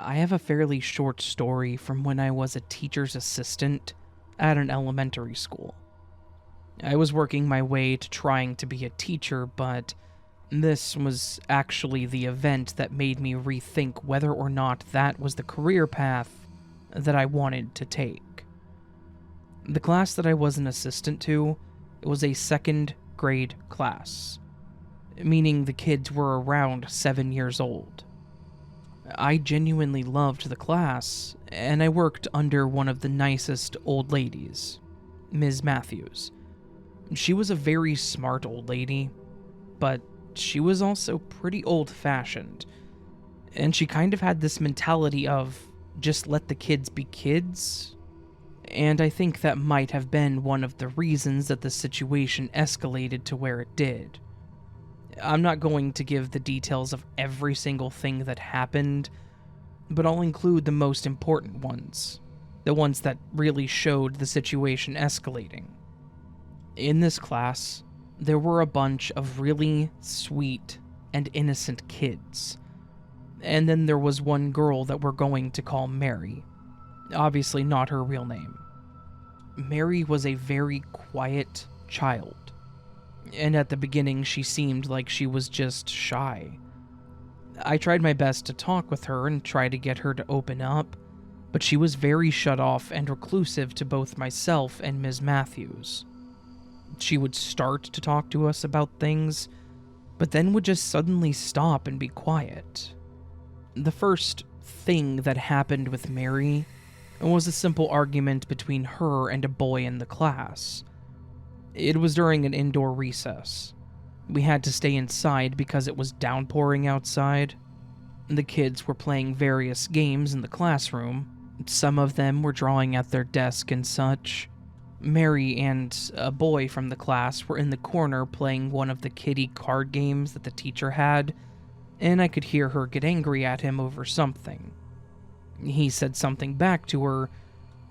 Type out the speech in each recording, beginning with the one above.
I have a fairly short story from when I was a teacher's assistant at an elementary school. I was working my way to trying to be a teacher, but this was actually the event that made me rethink whether or not that was the career path that I wanted to take. The class that I was an assistant to, it was a second grade class, meaning the kids were around 7 years old. I genuinely loved the class, and I worked under one of the nicest old ladies, Ms. Matthews. She was a very smart old lady, but she was also pretty old-fashioned, and she kind of had this mentality of just let the kids be kids, and I think that might have been one of the reasons that the situation escalated to where it did. I'm not going to give the details of every single thing that happened, but I'll include the most important ones, the ones that really showed the situation escalating. In this class, there were a bunch of really sweet and innocent kids, and then there was one girl that we're going to call Mary, obviously not her real name. Mary was a very quiet child, and at the beginning she seemed like she was just shy. I tried my best to talk with her and try to get her to open up, but she was very shut off and reclusive to both myself and Ms. Matthews. She would start to talk to us about things, but then would just suddenly stop and be quiet. The first thing that happened with Mary was a simple argument between her and a boy in the class. It was during an indoor recess. We had to stay inside because it was downpouring outside. The kids were playing various games in the classroom. Some of them were drawing at their desk and such. Mary and a boy from the class were in the corner playing one of the kiddie card games that the teacher had, and I could hear her get angry at him over something. He said something back to her,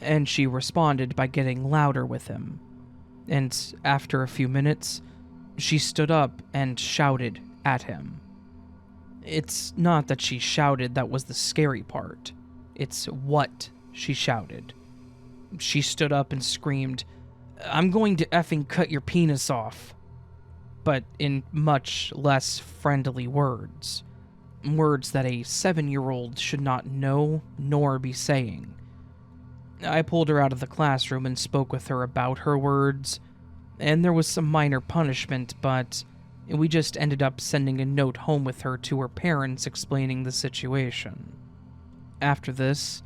and she responded by getting louder with him. And after a few minutes, she stood up and shouted at him. It's not that she shouted that was the scary part. It's what she shouted. She stood up and screamed, "I'm going to effing cut your penis off," but in much less friendly words. Words that a 7-year-old should not know nor be saying. I pulled her out of the classroom and spoke with her about her words, and there was some minor punishment, but we just ended up sending a note home with her to her parents explaining the situation. After this,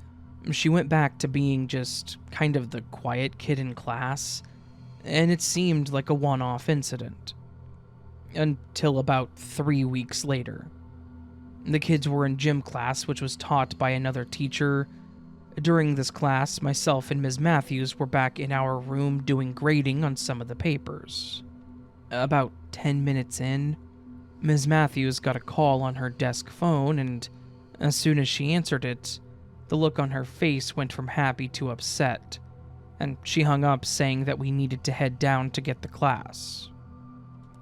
she went back to being just kind of the quiet kid in class, and it seemed like a one-off incident. Until about 3 weeks later. The kids were in gym class, which was taught by another teacher. During this class, myself and Ms. Matthews were back in our room doing grading on some of the papers. About 10 minutes in, Ms. Matthews got a call on her desk phone, and as soon as she answered it, the look on her face went from happy to upset, and she hung up saying that we needed to head down to get the class.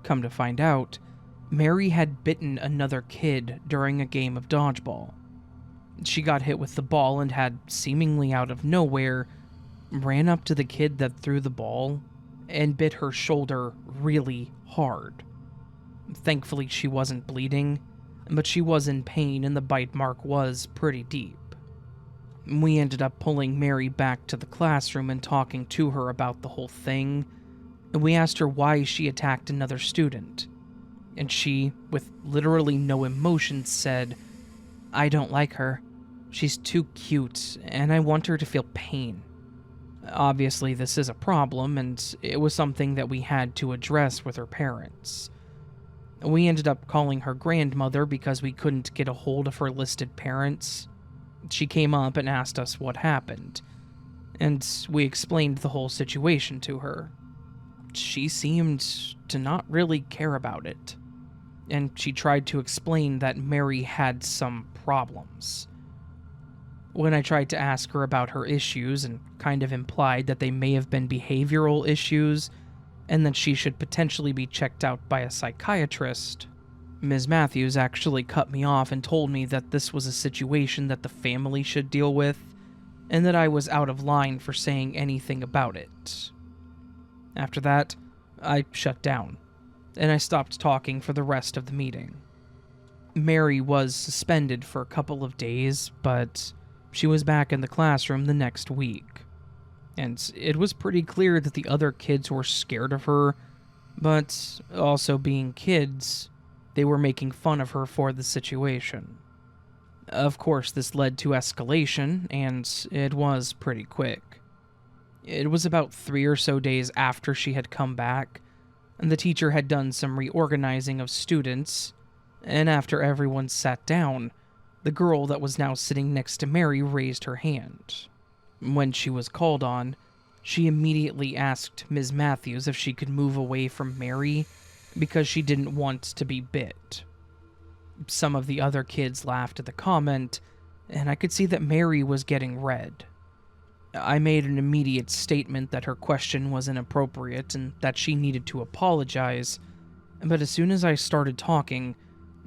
Come to find out, Mary had bitten another kid during a game of dodgeball. She got hit with the ball and had, seemingly out of nowhere, ran up to the kid that threw the ball and bit her shoulder really hard. Thankfully, she wasn't bleeding, but she was in pain and the bite mark was pretty deep. We ended up pulling Mary back to the classroom and talking to her about the whole thing. We asked her why she attacked another student, and she, with literally no emotion, said, "I don't like her. She's too cute, and I want her to feel pain." Obviously, this is a problem, and it was something that we had to address with her parents. We ended up calling her grandmother because we couldn't get a hold of her listed parents. She came up and asked us what happened, and we explained the whole situation to her. She seemed to not really care about it, and she tried to explain that Mary had some problems. When I tried to ask her about her issues and kind of implied that they may have been behavioral issues and that she should potentially be checked out by a psychiatrist, Ms. Matthews actually cut me off and told me that this was a situation that the family should deal with, and that I was out of line for saying anything about it. After that, I shut down, and I stopped talking for the rest of the meeting. Mary was suspended for a couple of days, but she was back in the classroom the next week. And it was pretty clear that the other kids were scared of her, but also being kids, they were making fun of her for the situation. Of course, this led to escalation, and it was pretty quick. It was about 3 or so days after she had come back, and the teacher had done some reorganizing of students, and after everyone sat down, the girl that was now sitting next to Mary raised her hand. When she was called on, she immediately asked Ms. Matthews if she could move away from Mary because she didn't want to be bit. Some of the other kids laughed at the comment, and I could see that Mary was getting red. I made an immediate statement that her question was inappropriate and that she needed to apologize, but as soon as I started talking,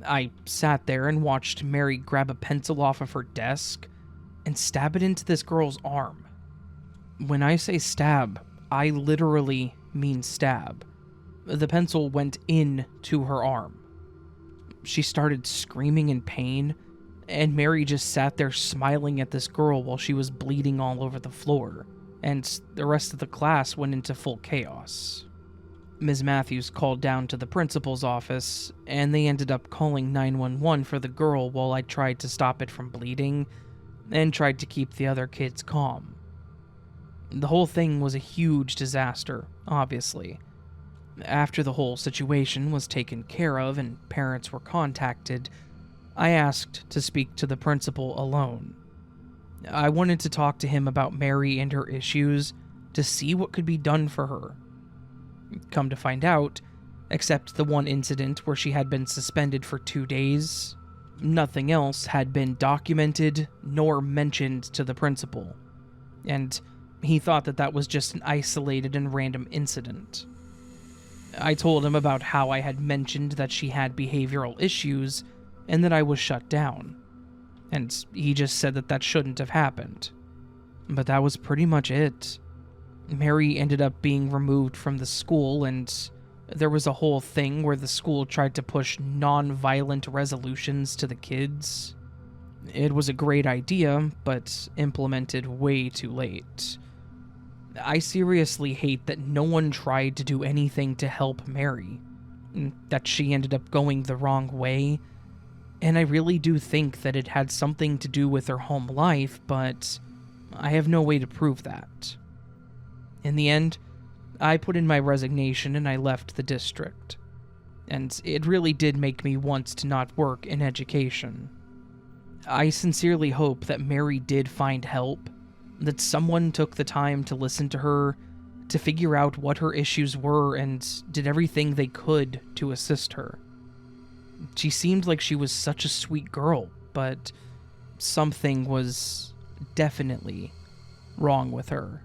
I sat there and watched Mary grab a pencil off of her desk and stab it into this girl's arm. When I say stab, I literally mean stab. The pencil went into her arm. She started screaming in pain, and Mary just sat there smiling at this girl while she was bleeding all over the floor, and the rest of the class went into full chaos. Ms. Matthews called down to the principal's office, and they ended up calling 911 for the girl while I tried to stop it from bleeding and tried to keep the other kids calm. The whole thing was a huge disaster, obviously. After the whole situation was taken care of and parents were contacted, I asked to speak to the principal alone. I wanted to talk to him about Mary and her issues to see what could be done for her. Come to find out, except the one incident where she had been suspended for 2 days, nothing else had been documented nor mentioned to the principal, and he thought that that was just an isolated and random incident. I told him about how I had mentioned that she had behavioral issues and that I was shut down, and he just said that that shouldn't have happened. But that was pretty much it. Mary ended up being removed from the school, and there was a whole thing where the school tried to push non-violent resolutions to the kids. It was a great idea, but implemented way too late. I seriously hate that no one tried to do anything to help Mary, that she ended up going the wrong way, and I really do think that it had something to do with her home life, but I have no way to prove that. In the end, I put in my resignation and I left the district, and it really did make me want to not work in education. I sincerely hope that Mary did find help, that someone took the time to listen to her, to figure out what her issues were, and did everything they could to assist her. She seemed like she was such a sweet girl, but something was definitely wrong with her.